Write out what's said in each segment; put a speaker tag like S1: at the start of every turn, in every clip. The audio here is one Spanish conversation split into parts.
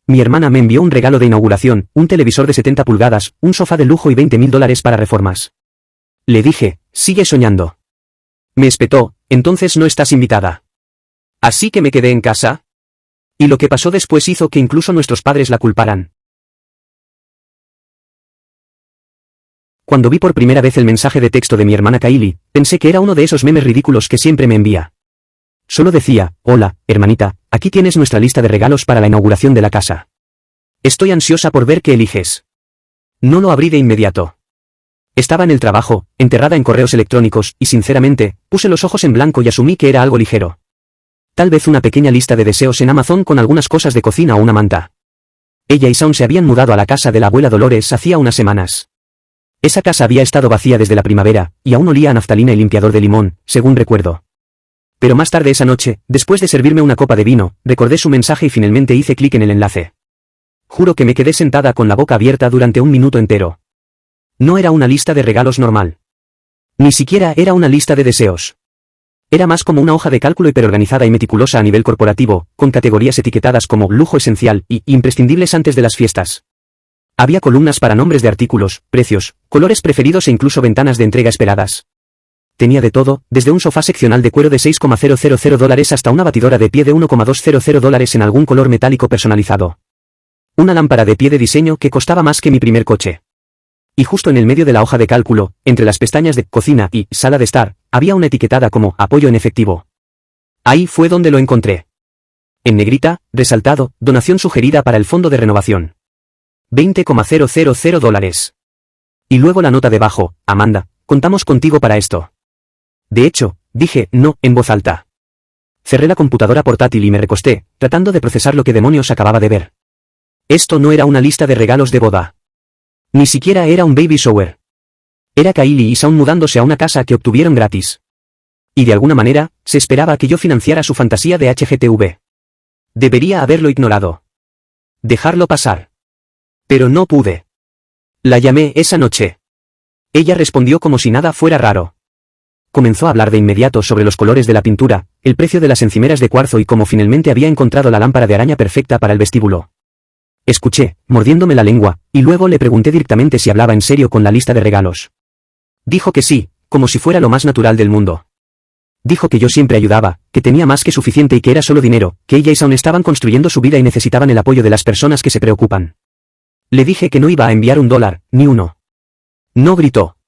S1: Mi hermana me envió un regalo de inauguración, un televisor de 70 pulgadas, un sofá de lujo y $20.000 para reformas. Le dije, sigue soñando. Me espetó, entonces no estás invitada. Así que me quedé en casa. Y lo que pasó después hizo que incluso nuestros padres la culparan. Cuando vi por primera vez el mensaje de texto de mi hermana Kylie, pensé que era uno de esos memes ridículos que siempre me envía. Solo decía, hola, hermanita, aquí tienes nuestra lista de regalos para la inauguración de la casa. Estoy ansiosa por ver qué eliges. No lo abrí de inmediato. Estaba en el trabajo, enterrada en correos electrónicos, y sinceramente, puse los ojos en blanco y asumí que era algo ligero. Tal vez una pequeña lista de deseos en Amazon con algunas cosas de cocina o una manta. Ella y Shaun se habían mudado a la casa de la abuela Dolores hacía unas semanas. Esa casa había estado vacía desde la primavera, y aún olía a naftalina y limpiador de limón, según recuerdo. Pero más tarde esa noche, después de servirme una copa de vino, recordé su mensaje y finalmente hice clic en el enlace. Juro que me quedé sentada con la boca abierta durante un minuto entero. No era una lista de regalos normal. Ni siquiera era una lista de deseos. Era más como una hoja de cálculo hiperorganizada y meticulosa a nivel corporativo, con categorías etiquetadas como lujo esencial y imprescindibles antes de las fiestas. Había columnas para nombres de artículos, precios, colores preferidos e incluso ventanas de entrega esperadas. Tenía de todo, desde un sofá seccional de cuero de $6,000 hasta una batidora de pie de $1,200 en algún color metálico personalizado. Una lámpara de pie de diseño que costaba más que mi primer coche. Y justo en el medio de la hoja de cálculo, entre las pestañas de cocina y sala de estar, había una etiquetada como apoyo en efectivo. Ahí fue donde lo encontré. En negrita, resaltado, donación sugerida para el fondo de renovación. $20,000. Y luego la nota debajo, Amanda, contamos contigo para esto. De hecho, dije, no, en voz alta. Cerré la computadora portátil y me recosté, tratando de procesar lo que demonios acababa de ver. Esto no era una lista de regalos de boda. Ni siquiera era un baby shower. Era Kylie y Shaun mudándose a una casa que obtuvieron gratis. Y de alguna manera, se esperaba que yo financiara su fantasía de HGTV. Debería haberlo ignorado. Dejarlo pasar. Pero no pude. La llamé esa noche. Ella respondió como si nada fuera raro. Comenzó a hablar de inmediato sobre los colores de la pintura, el precio de las encimeras de cuarzo y cómo finalmente había encontrado la lámpara de araña perfecta para el vestíbulo. Escuché, mordiéndome la lengua, y luego le pregunté directamente si hablaba en serio con la lista de regalos. Dijo que sí, como si fuera lo más natural del mundo. Dijo que yo siempre ayudaba, que tenía más que suficiente y que era solo dinero, que ella y Shaun estaban construyendo su vida y necesitaban el apoyo de las personas que se preocupan. Le dije que no iba a enviar $1, ni uno. No gritó.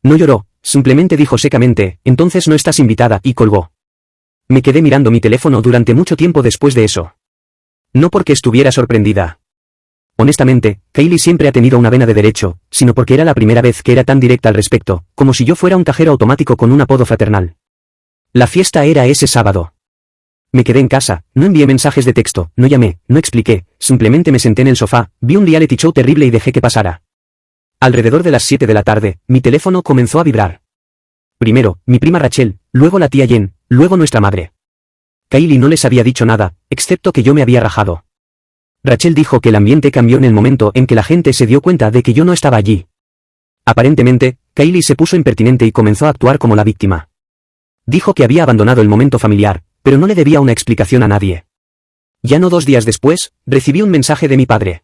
S1: No lloró, simplemente dijo secamente, entonces no estás invitada, y colgó. Me quedé mirando mi teléfono durante mucho tiempo después de eso. No porque estuviera sorprendida. Honestamente, Kylie siempre ha tenido una vena de derecho, sino porque era la primera vez que era tan directa al respecto, como si yo fuera un cajero automático con un apodo fraternal. La fiesta era ese sábado. Me quedé en casa, no envié mensajes de texto, no llamé, no expliqué, simplemente me senté en el sofá, vi un reality show terrible y dejé que pasara. Alrededor de las 7 de la tarde, mi teléfono comenzó a vibrar. Primero, mi prima Rachel, luego la tía Jen, luego nuestra madre. Kylie no les había dicho nada, excepto que yo me había rajado. Rachel dijo que el ambiente cambió en el momento en que la gente se dio cuenta de que yo no estaba allí. Aparentemente, Kylie se puso impertinente y comenzó a actuar como la víctima. Dijo que había abandonado el momento familiar, pero no le debía una explicación a nadie. Ya no 2 días después, recibí un mensaje de mi padre.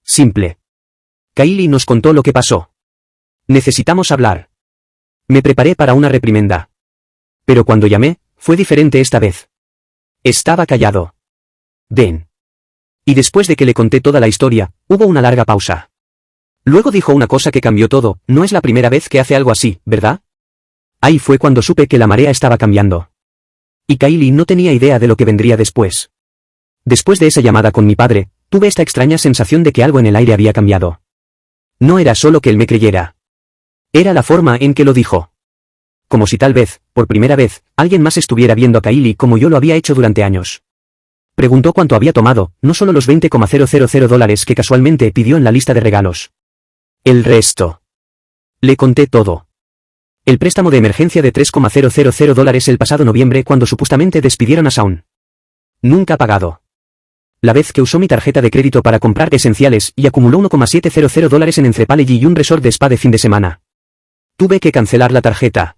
S1: Simple. Kylie nos contó lo que pasó. Necesitamos hablar. Me preparé para una reprimenda. Pero cuando llamé, fue diferente esta vez. Estaba callado. Den. Y después de que le conté toda la historia, hubo una larga pausa. Luego dijo una cosa que cambió todo, no es la primera vez que hace algo así, ¿verdad? Ahí fue cuando supe que la marea estaba cambiando. Y Kylie no tenía idea de lo que vendría después. Después de esa llamada con mi padre, tuve esta extraña sensación de que algo en el aire había cambiado. No era solo que él me creyera. Era la forma en que lo dijo. Como si tal vez, por primera vez, alguien más estuviera viendo a Kylie como yo lo había hecho durante años. Preguntó cuánto había tomado, no solo los $20,000 que casualmente pidió en la lista de regalos. El resto. Le conté todo. El préstamo de emergencia de $3,000 el pasado noviembre cuando supuestamente despidieron a Shaun. Nunca pagado. La vez que usó mi tarjeta de crédito para comprar esenciales y acumuló $1,700 en Entrepalegi y un resort de spa de fin de semana. Tuve que cancelar la tarjeta.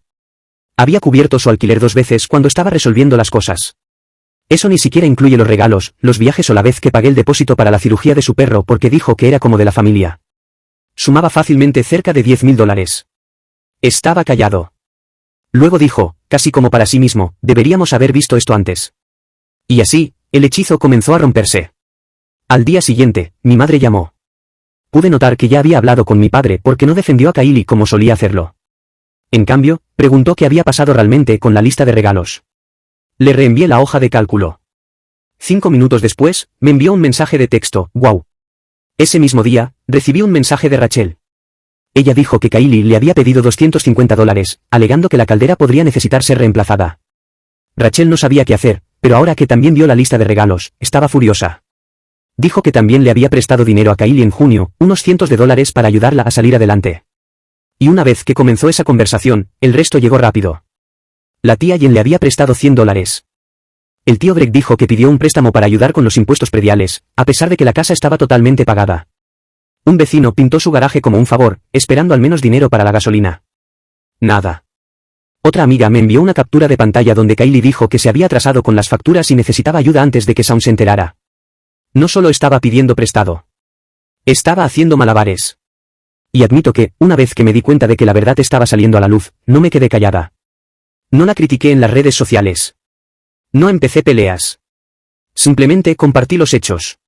S1: Había cubierto su alquiler 2 veces cuando estaba resolviendo las cosas. Eso ni siquiera incluye los regalos, los viajes o la vez que pagué el depósito para la cirugía de su perro porque dijo que era como de la familia. Sumaba fácilmente cerca de $10.000. Estaba callado. Luego dijo, casi como para sí mismo, deberíamos haber visto esto antes. Y así, el hechizo comenzó a romperse. Al día siguiente, mi madre llamó. Pude notar que ya había hablado con mi padre porque no defendió a Kylie como solía hacerlo. En cambio, preguntó qué había pasado realmente con la lista de regalos. Le reenvié la hoja de cálculo. 5 minutos después, me envió un mensaje de texto, wow. Ese mismo día, recibí un mensaje de Rachel. Ella dijo que Kylie le había pedido $250, alegando que la caldera podría necesitar ser reemplazada. Rachel no sabía qué hacer, pero ahora que también vio la lista de regalos, estaba furiosa. Dijo que también le había prestado dinero a Kylie en junio, unos cientos de dólares para ayudarla a salir adelante. Y una vez que comenzó esa conversación, el resto llegó rápido. La tía Jen le había prestado $100. El tío Greg dijo que pidió un préstamo para ayudar con los impuestos prediales, a pesar de que la casa estaba totalmente pagada. Un vecino pintó su garaje como un favor, esperando al menos dinero para la gasolina. Nada. Otra amiga me envió una captura de pantalla donde Kylie dijo que se había atrasado con las facturas y necesitaba ayuda antes de que Shaun se enterara. No solo estaba pidiendo prestado. Estaba haciendo malabares. Y admito que, una vez que me di cuenta de que la verdad estaba saliendo a la luz, no me quedé callada. No la critiqué en las redes sociales. No empecé peleas. Simplemente compartí los hechos.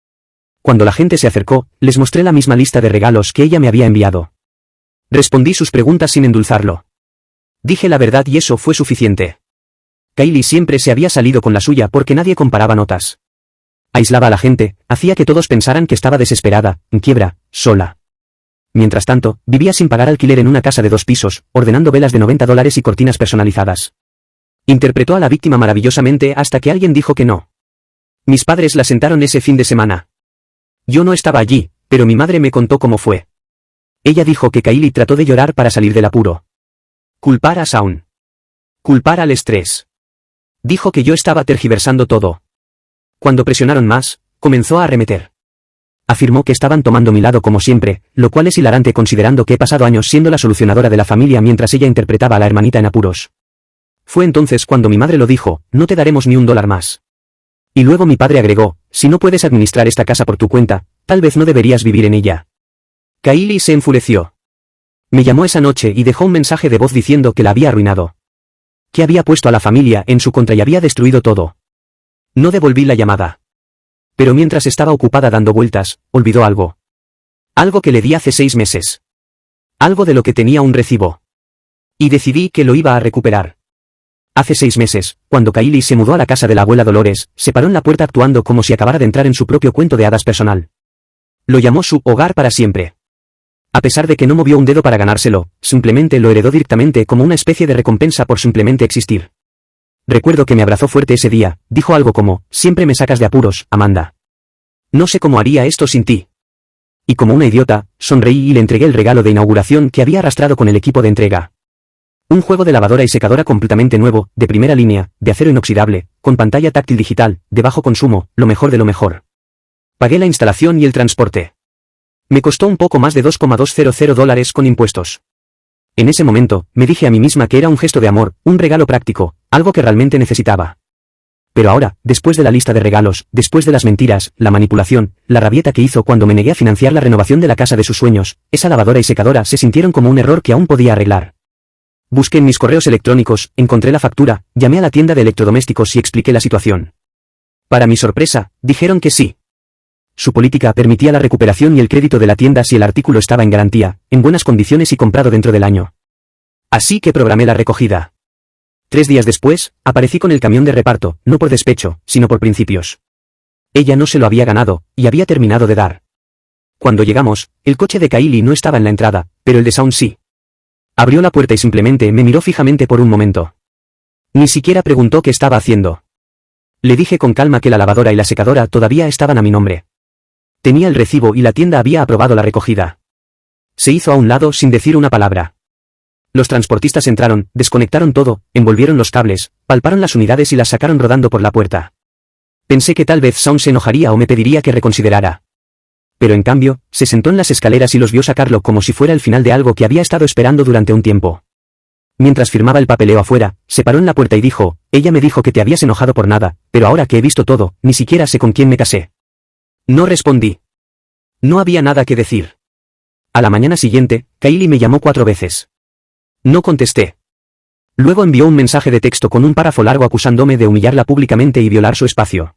S1: Cuando la gente se acercó, les mostré la misma lista de regalos que ella me había enviado. Respondí sus preguntas sin endulzarlo. Dije la verdad y eso fue suficiente. Kylie siempre se había salido con la suya porque nadie comparaba notas. Aislaba a la gente, hacía que todos pensaran que estaba desesperada, en quiebra, sola. Mientras tanto, vivía sin pagar alquiler en una casa de 2 pisos, ordenando velas de $90 y cortinas personalizadas. Interpretó a la víctima maravillosamente hasta que alguien dijo que no. Mis padres la sentaron ese fin de semana. Yo no estaba allí, pero mi madre me contó cómo fue. Ella dijo que Kylie trató de llorar para salir del apuro. Culpar a Shaun. Culpar al estrés. Dijo que yo estaba tergiversando todo. Cuando presionaron más, comenzó a arremeter. Afirmó que estaban tomando mi lado como siempre, lo cual es hilarante considerando que he pasado años siendo la solucionadora de la familia mientras ella interpretaba a la hermanita en apuros. Fue entonces cuando mi madre lo dijo, no te daremos ni $1 más. Y luego mi padre agregó, si no puedes administrar esta casa por tu cuenta, tal vez no deberías vivir en ella. Kylie se enfureció. Me llamó esa noche y dejó un mensaje de voz diciendo que la había arruinado. Que había puesto a la familia en su contra y había destruido todo. No devolví la llamada. Pero mientras estaba ocupada dando vueltas, olvidó algo. Algo que le di hace 6 meses. Algo de lo que tenía un recibo. Y decidí que lo iba a recuperar. Hace 6 meses, cuando Kylie se mudó a la casa de la abuela Dolores, se paró en la puerta actuando como si acabara de entrar en su propio cuento de hadas personal. Lo llamó su hogar para siempre. A pesar de que no movió un dedo para ganárselo, simplemente lo heredó directamente como una especie de recompensa por simplemente existir. Recuerdo que me abrazó fuerte ese día, dijo algo como, siempre me sacas de apuros, Amanda. No sé cómo haría esto sin ti. Y como una idiota, sonreí y le entregué el regalo de inauguración que había arrastrado con el equipo de entrega. Un juego de lavadora y secadora completamente nuevo, de primera línea, de acero inoxidable, con pantalla táctil digital, de bajo consumo, lo mejor de lo mejor. Pagué la instalación y el transporte. Me costó un poco más de $2,200 con impuestos. En ese momento, me dije a mí misma que era un gesto de amor, un regalo práctico, algo que realmente necesitaba. Pero ahora, después de la lista de regalos, después de las mentiras, la manipulación, la rabieta que hizo cuando me negué a financiar la renovación de la casa de sus sueños, esa lavadora y secadora se sintieron como un error que aún podía arreglar. Busqué en mis correos electrónicos, encontré la factura, llamé a la tienda de electrodomésticos y expliqué la situación. Para mi sorpresa, dijeron que sí. Su política permitía la recuperación y el crédito de la tienda si el artículo estaba en garantía, en buenas condiciones y comprado dentro del año. Así que programé la recogida. 3 días después, aparecí con el camión de reparto, no por despecho, sino por principios. Ella no se lo había ganado, y había terminado de dar. Cuando llegamos, el coche de Kylie no estaba en la entrada, pero el de Shaun sí. Abrió la puerta y simplemente me miró fijamente por un momento. Ni siquiera preguntó qué estaba haciendo. Le dije con calma que la lavadora y la secadora todavía estaban a mi nombre. Tenía el recibo y la tienda había aprobado la recogida. Se hizo a un lado sin decir una palabra. Los transportistas entraron, desconectaron todo, envolvieron los cables, palparon las unidades y las sacaron rodando por la puerta. Pensé que tal vez Shaun se enojaría o me pediría que reconsiderara. Pero en cambio, se sentó en las escaleras y los vio sacarlo como si fuera el final de algo que había estado esperando durante un tiempo. Mientras firmaba el papeleo afuera, se paró en la puerta y dijo, Ella me dijo que te habías enojado por nada, pero ahora que he visto todo, ni siquiera sé con quién me casé. No respondí. No había nada que decir. A la mañana siguiente, Kylie me llamó 4 veces. No contesté. Luego envió un mensaje de texto con un párrafo largo acusándome de humillarla públicamente y violar su espacio.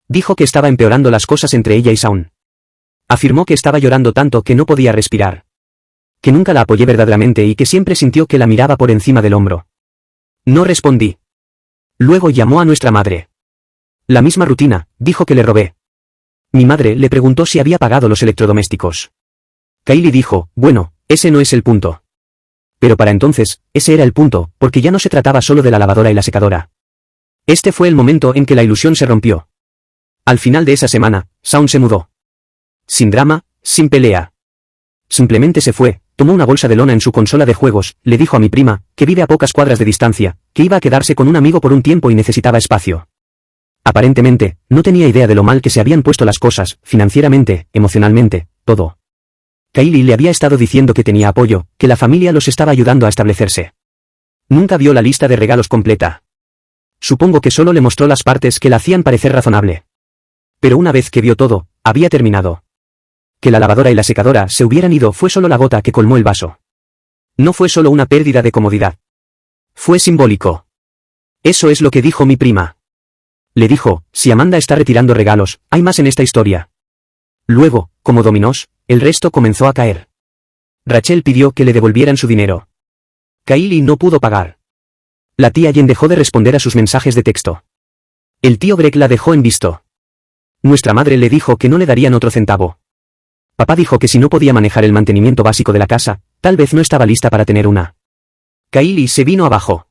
S1: Dijo que estaba empeorando las cosas entre ella y Shaun. Afirmó que estaba llorando tanto que no podía respirar. Que nunca la apoyé verdaderamente y que siempre sintió que la miraba por encima del hombro. No respondí. Luego llamó a nuestra madre. La misma rutina, dijo que le robé. Mi madre le preguntó si había pagado los electrodomésticos. Kylie dijo, bueno, ese no es el punto. Pero para entonces, ese era el punto, porque ya no se trataba solo de la lavadora y la secadora. Este fue el momento en que la ilusión se rompió. Al final de esa semana, Shaun se mudó. Sin drama, sin pelea. Simplemente se fue, tomó una bolsa de lona en su consola de juegos, le dijo a mi prima, que vive a pocas cuadras de distancia, que iba a quedarse con un amigo por un tiempo y necesitaba espacio. Aparentemente, no tenía idea de lo mal que se habían puesto las cosas, financieramente, emocionalmente, todo. Kylie le había estado diciendo que tenía apoyo, que la familia los estaba ayudando a establecerse. Nunca vio la lista de regalos completa. Supongo que solo le mostró las partes que la hacían parecer razonable. Pero una vez que vio todo, había terminado. Que la lavadora y la secadora se hubieran ido fue solo la gota que colmó el vaso. No fue solo una pérdida de comodidad. Fue simbólico. Eso es lo que dijo mi prima. Le dijo, si Amanda está retirando regalos, hay más en esta historia. Luego, como dominós, el resto comenzó a caer. Rachel pidió que le devolvieran su dinero. Kylie no pudo pagar. La tía Jen dejó de responder a sus mensajes de texto. El tío Greg la dejó en visto. Nuestra madre le dijo que no le darían otro centavo. Papá dijo que si no podía manejar el mantenimiento básico de la casa, tal vez no estaba lista para tener una. Kylie se vino abajo.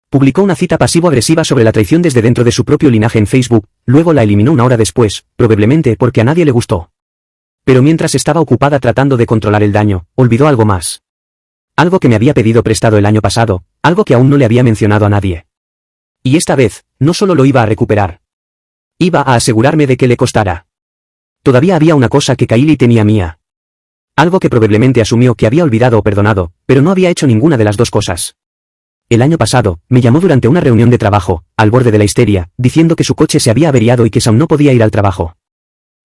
S1: Publicó una cita pasivo-agresiva sobre la traición desde dentro de su propio linaje en Facebook, luego la eliminó una hora después, probablemente porque a nadie le gustó. Pero mientras estaba ocupada tratando de controlar el daño, olvidó algo más. Algo que me había pedido prestado el año pasado, algo que aún no le había mencionado a nadie. Y esta vez, no solo lo iba a recuperar. Iba a asegurarme de que le costara. Todavía había una cosa que Kylie tenía mía. Algo que probablemente asumió que había olvidado o perdonado, pero no había hecho ninguna de las dos cosas. El año pasado, me llamó durante una reunión de trabajo, al borde de la histeria, diciendo que su coche se había averiado y que Shaun no podía ir al trabajo.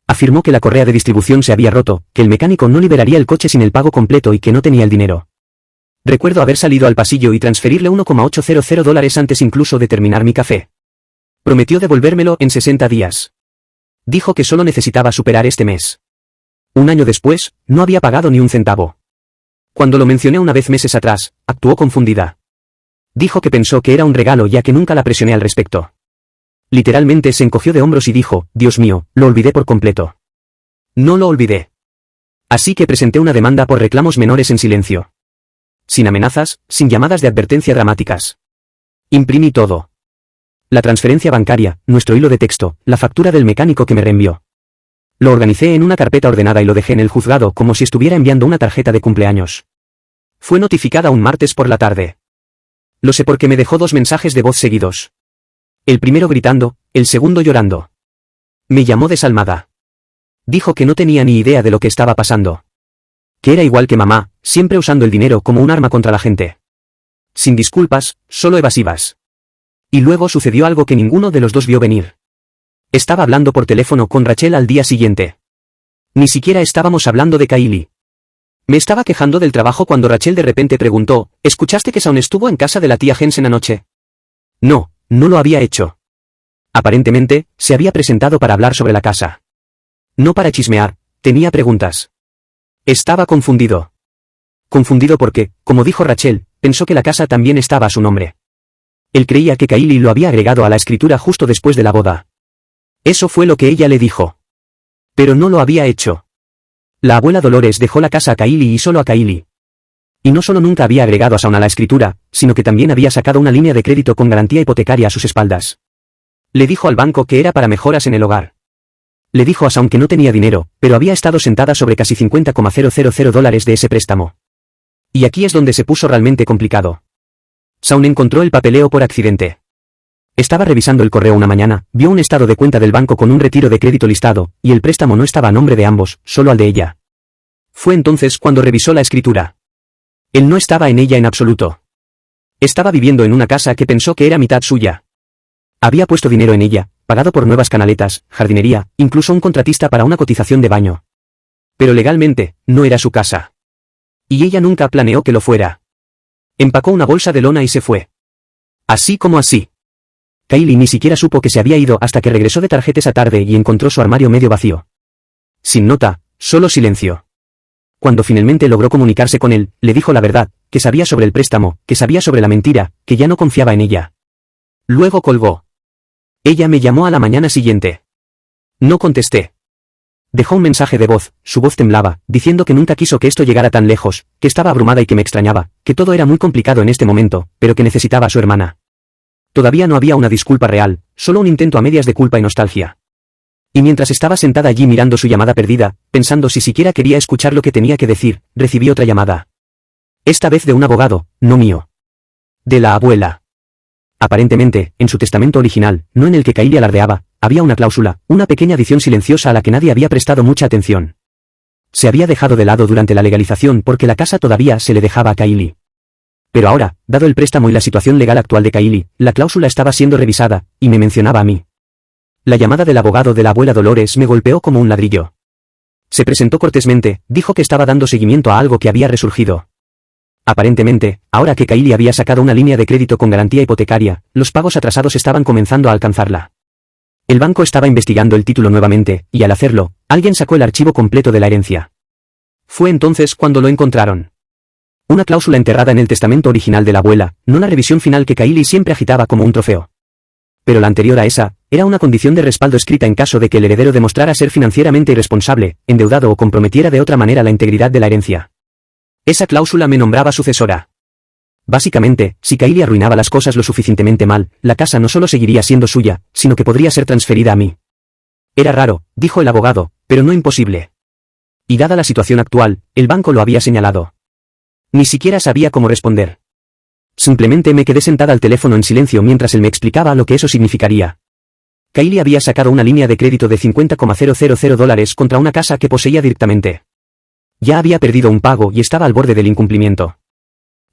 S1: Afirmó que la correa de distribución se había roto, que el mecánico no liberaría el coche sin el pago completo y que no tenía el dinero. Recuerdo haber salido al pasillo y transferirle $1,800 antes incluso de terminar mi café. Prometió devolvérmelo en 60 días. Dijo que solo necesitaba superar este mes. Un año después, no había pagado ni un centavo. Cuando lo mencioné una vez meses atrás, actuó confundida. Dijo que pensó que era un regalo ya que nunca la presioné al respecto. Literalmente se encogió de hombros y dijo, Dios mío, lo olvidé por completo. No lo olvidé. Así que presenté una demanda por reclamos menores en silencio. Sin amenazas, sin llamadas de advertencia dramáticas. Imprimí todo. La transferencia bancaria, nuestro hilo de texto, la factura del mecánico que me reenvió. Lo organicé en una carpeta ordenada y lo dejé en el juzgado como si estuviera enviando una tarjeta de cumpleaños. Fue notificada un martes por la tarde. Lo sé porque me dejó 2 mensajes de voz seguidos. El primero gritando, el segundo llorando. Me llamó desalmada. Dijo que no tenía ni idea de lo que estaba pasando. Que era igual que mamá, siempre usando el dinero como un arma contra la gente. Sin disculpas, solo evasivas. Y luego sucedió algo que ninguno de los dos vio venir. Estaba hablando por teléfono con Rachel al día siguiente. Ni siquiera estábamos hablando de Kylie. Me estaba quejando del trabajo cuando Rachel de repente preguntó, ¿escuchaste que Shaun estuvo en casa de la tía Jensen anoche? No, no lo había hecho. Aparentemente, se había presentado para hablar sobre la casa. No para chismear, tenía preguntas. Estaba confundido. Confundido porque, como dijo Rachel, pensó que la casa también estaba a su nombre. Él creía que Kylie lo había agregado a la escritura justo después de la boda. Eso fue lo que ella le dijo. Pero no lo había hecho. La abuela Dolores dejó la casa a Kylie y solo a Kylie. Y no solo nunca había agregado a Shaun a la escritura, sino que también había sacado una línea de crédito con garantía hipotecaria a sus espaldas. Le dijo al banco que era para mejoras en el hogar. Le dijo a Shaun que no tenía dinero, pero había estado sentada sobre casi $50,000 de ese préstamo. Y aquí es donde se puso realmente complicado. Shaun encontró el papeleo por accidente. Estaba revisando el correo una mañana, vio un estado de cuenta del banco con un retiro de crédito listado, y el préstamo no estaba a nombre de ambos, solo al de ella. Fue entonces cuando revisó la escritura. Él no estaba en ella en absoluto. Estaba viviendo en una casa que pensó que era mitad suya. Había puesto dinero en ella, pagado por nuevas canaletas, jardinería, incluso un contratista para una cotización de baño. Pero legalmente, no era su casa. Y ella nunca planeó que lo fuera. Empacó una bolsa de lona y se fue. Así como así. Kylie ni siquiera supo que se había ido hasta que regresó de tarjeta esa tarde y encontró su armario medio vacío. Sin nota, solo silencio. Cuando finalmente logró comunicarse con él, le dijo la verdad, que sabía sobre el préstamo, que sabía sobre la mentira, que ya no confiaba en ella. Luego colgó. Ella me llamó a la mañana siguiente. No contesté. Dejó un mensaje de voz, su voz temblaba, diciendo que nunca quiso que esto llegara tan lejos, que estaba abrumada y que me extrañaba, que todo era muy complicado en este momento, pero que necesitaba a su hermana. Todavía no había una disculpa real, solo un intento a medias de culpa y nostalgia. Y mientras estaba sentada allí mirando su llamada perdida, pensando si siquiera quería escuchar lo que tenía que decir, recibí otra llamada. Esta vez de un abogado, no mío. De la abuela. Aparentemente, en su testamento original, no en el que Kylie alardeaba, había una cláusula, una pequeña adición silenciosa a la que nadie había prestado mucha atención. Se había dejado de lado durante la legalización porque la casa todavía se le dejaba a Kylie. Pero ahora, dado el préstamo y la situación legal actual de Kylie, la cláusula estaba siendo revisada, y me mencionaba a mí. La llamada del abogado de la abuela Dolores me golpeó como un ladrillo. Se presentó cortésmente, dijo que estaba dando seguimiento a algo que había resurgido. Aparentemente, ahora que Kylie había sacado una línea de crédito con garantía hipotecaria, los pagos atrasados estaban comenzando a alcanzarla. El banco estaba investigando el título nuevamente, y al hacerlo, alguien sacó el archivo completo de la herencia. Fue entonces cuando lo encontraron. Una cláusula enterrada en el testamento original de la abuela, no la revisión final que Kylie siempre agitaba como un trofeo. Pero la anterior a esa, era una condición de respaldo escrita en caso de que el heredero demostrara ser financieramente irresponsable, endeudado o comprometiera de otra manera la integridad de la herencia. Esa cláusula me nombraba sucesora. Básicamente, si Kylie arruinaba las cosas lo suficientemente mal, la casa no solo seguiría siendo suya, sino que podría ser transferida a mí. Era raro, dijo el abogado, pero no imposible. Y dada la situación actual, el banco lo había señalado. Ni siquiera sabía cómo responder. Simplemente me quedé sentada al teléfono en silencio mientras él me explicaba lo que eso significaría. Kylie había sacado una línea de crédito de $50,000 contra una casa que poseía directamente. Ya había perdido un pago y estaba al borde del incumplimiento.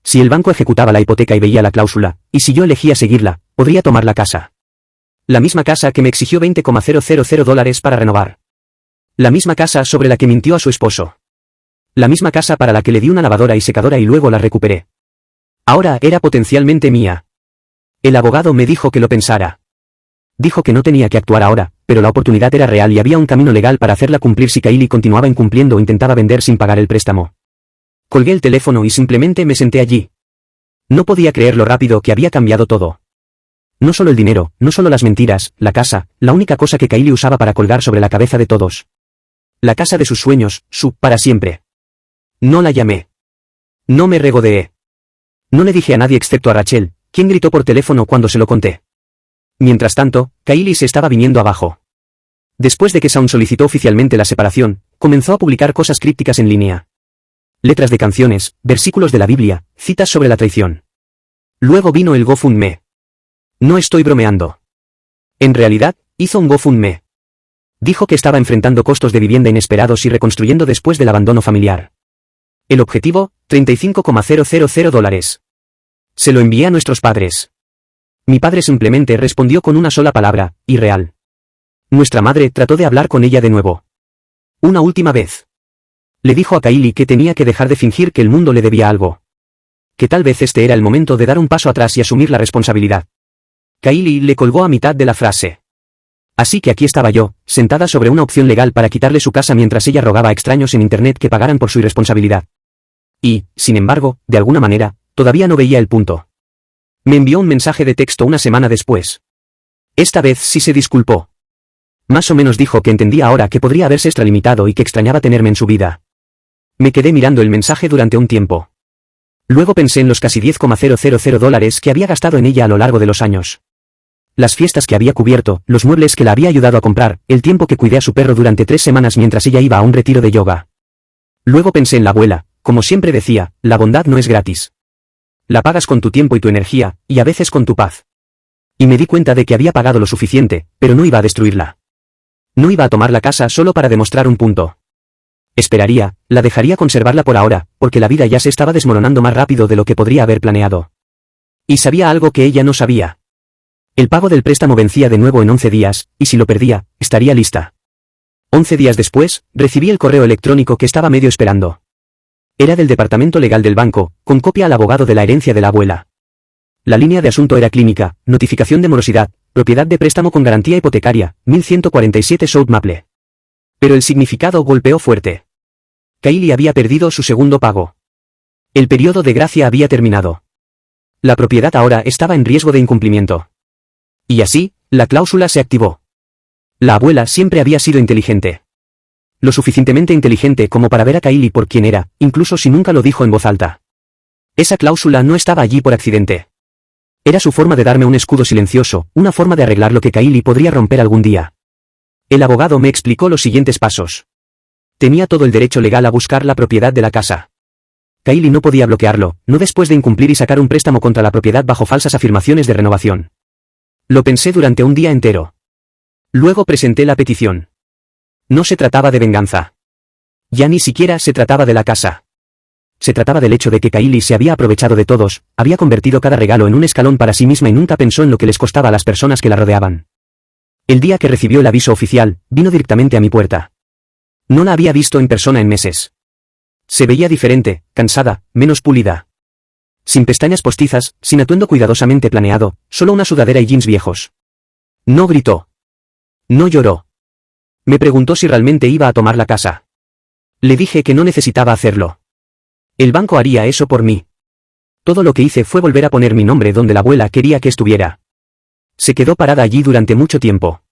S1: Si el banco ejecutaba la hipoteca y veía la cláusula, y si yo elegía seguirla, podría tomar la casa. La misma casa que me exigió $20,000 para renovar. La misma casa sobre la que mintió a su esposo. La misma casa para la que le di una lavadora y secadora y luego la recuperé. Ahora era potencialmente mía. El abogado me dijo que lo pensara. Dijo que no tenía que actuar ahora, pero la oportunidad era real y había un camino legal para hacerla cumplir si Kylie continuaba incumpliendo o intentaba vender sin pagar el préstamo. Colgué el teléfono y simplemente me senté allí. No podía creer lo rápido que había cambiado todo. No solo el dinero, no solo las mentiras, la casa, la única cosa que Kylie usaba para colgar sobre la cabeza de todos. La casa de sus sueños, su para siempre. No la llamé. No me regodeé. No le dije a nadie excepto a Rachel, quien gritó por teléfono cuando se lo conté. Mientras tanto, Kylie se estaba viniendo abajo. Después de que Shawn solicitó oficialmente la separación, comenzó a publicar cosas crípticas en línea. Letras de canciones, versículos de la Biblia, citas sobre la traición. Luego vino el GoFundMe. No estoy bromeando. En realidad, hizo un GoFundMe. Dijo que estaba enfrentando costos de vivienda inesperados y reconstruyendo después del abandono familiar. El objetivo, $35,000. Se lo envié a nuestros padres. Mi padre simplemente respondió con una sola palabra, irreal. Nuestra madre trató de hablar con ella de nuevo. Una última vez. Le dijo a Kylie que tenía que dejar de fingir que el mundo le debía algo. Que tal vez este era el momento de dar un paso atrás y asumir la responsabilidad. Kylie le colgó a mitad de la frase. Así que aquí estaba yo, sentada sobre una opción legal para quitarle su casa mientras ella rogaba a extraños en internet que pagaran por su irresponsabilidad. Y, sin embargo, de alguna manera, todavía no veía el punto. Me envió un mensaje de texto una semana después. Esta vez sí se disculpó. Más o menos dijo que entendía ahora que podría haberse extralimitado y que extrañaba tenerme en su vida. Me quedé mirando el mensaje durante un tiempo. Luego pensé en los casi $10,000 que había gastado en ella a lo largo de los años. Las fiestas que había cubierto, los muebles que la había ayudado a comprar, el tiempo que cuidé a su perro durante 3 semanas mientras ella iba a un retiro de yoga. Luego pensé en la abuela, como siempre decía, la bondad no es gratis. La pagas con tu tiempo y tu energía, y a veces con tu paz. Y me di cuenta de que había pagado lo suficiente, pero no iba a destruirla. No iba a tomar la casa solo para demostrar un punto. Esperaría, la dejaría conservarla por ahora, porque la vida ya se estaba desmoronando más rápido de lo que podría haber planeado. Y sabía algo que ella no sabía. El pago del préstamo vencía de nuevo en 11 días, y si lo perdía, estaría lista. 11 días después, recibí el correo electrónico que estaba medio esperando. Era del departamento legal del banco, con copia al abogado de la herencia de la abuela. La línea de asunto era clínica, notificación de morosidad, propiedad de préstamo con garantía hipotecaria, 1147 South Maple. Pero el significado golpeó fuerte. Kylie había perdido su segundo pago. El periodo de gracia había terminado. La propiedad ahora estaba en riesgo de incumplimiento. Y así, la cláusula se activó. La abuela siempre había sido inteligente. Lo suficientemente inteligente como para ver a Kylie por quien era, incluso si nunca lo dijo en voz alta. Esa cláusula no estaba allí por accidente. Era su forma de darme un escudo silencioso, una forma de arreglar lo que Kylie podría romper algún día. El abogado me explicó los siguientes pasos. Tenía todo el derecho legal a buscar la propiedad de la casa. Kylie no podía bloquearlo, no después de incumplir y sacar un préstamo contra la propiedad bajo falsas afirmaciones de renovación. Lo pensé durante un día entero. Luego presenté la petición. No se trataba de venganza. Ya ni siquiera se trataba de la casa. Se trataba del hecho de que Kylie se había aprovechado de todos, había convertido cada regalo en un escalón para sí misma y nunca pensó en lo que les costaba a las personas que la rodeaban. El día que recibió el aviso oficial, vino directamente a mi puerta. No la había visto en persona en meses. Se veía diferente, cansada, menos pulida. Sin pestañas postizas, sin atuendo cuidadosamente planeado, solo una sudadera y jeans viejos. No gritó. No lloró. Me preguntó si realmente iba a tomar la casa. Le dije que no necesitaba hacerlo. El banco haría eso por mí. Todo lo que hice fue volver a poner mi nombre donde la abuela quería que estuviera. Se quedó parada allí durante mucho tiempo.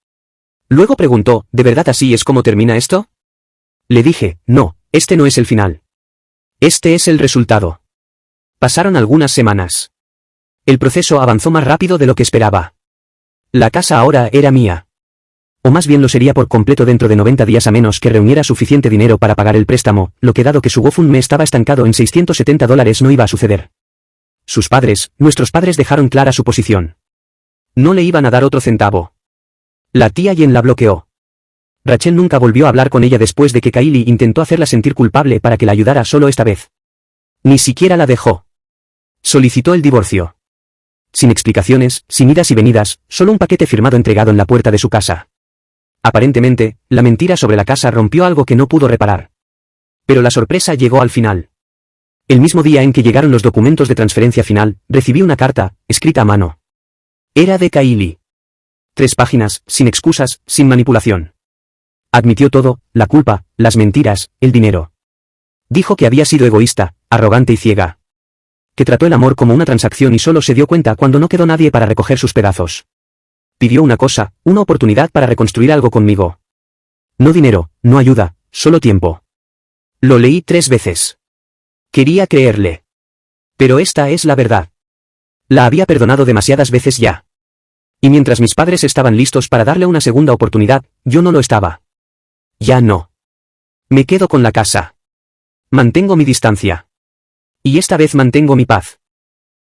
S1: Luego preguntó, ¿de verdad así es como termina esto? Le dije, no, este no es el final. Este es el resultado. Pasaron algunas semanas. El proceso avanzó más rápido de lo que esperaba. La casa ahora era mía. O más bien lo sería por completo dentro de 90 días a menos que reuniera suficiente dinero para pagar el préstamo, lo que dado que su GoFundMe estaba estancado en $670 no iba a suceder. Sus padres, nuestros padres dejaron clara su posición. No le iban a dar otro centavo. La tía Jen la bloqueó. Rachel nunca volvió a hablar con ella después de que Kylie intentó hacerla sentir culpable para que la ayudara solo esta vez. Ni siquiera la dejó. Solicitó el divorcio. Sin explicaciones, sin idas y venidas, solo un paquete firmado entregado en la puerta de su casa. Aparentemente, la mentira sobre la casa rompió algo que no pudo reparar. Pero la sorpresa llegó al final. El mismo día en que llegaron los documentos de transferencia final, recibí una carta, escrita a mano. Era de Kylie. 3 páginas, sin excusas, sin manipulación. Admitió todo, la culpa, las mentiras, el dinero. Dijo que había sido egoísta, arrogante y ciega. Que trató el amor como una transacción y solo se dio cuenta cuando no quedó nadie para recoger sus pedazos. Pidió una cosa, una oportunidad para reconstruir algo conmigo. No dinero, no ayuda, solo tiempo. Lo leí 3 veces. Quería creerle. Pero esta es la verdad. La había perdonado demasiadas veces ya. Y mientras mis padres estaban listos para darle una segunda oportunidad, yo no lo estaba. Ya no. Me quedo con la casa. Mantengo mi distancia. Y esta vez mantengo mi paz.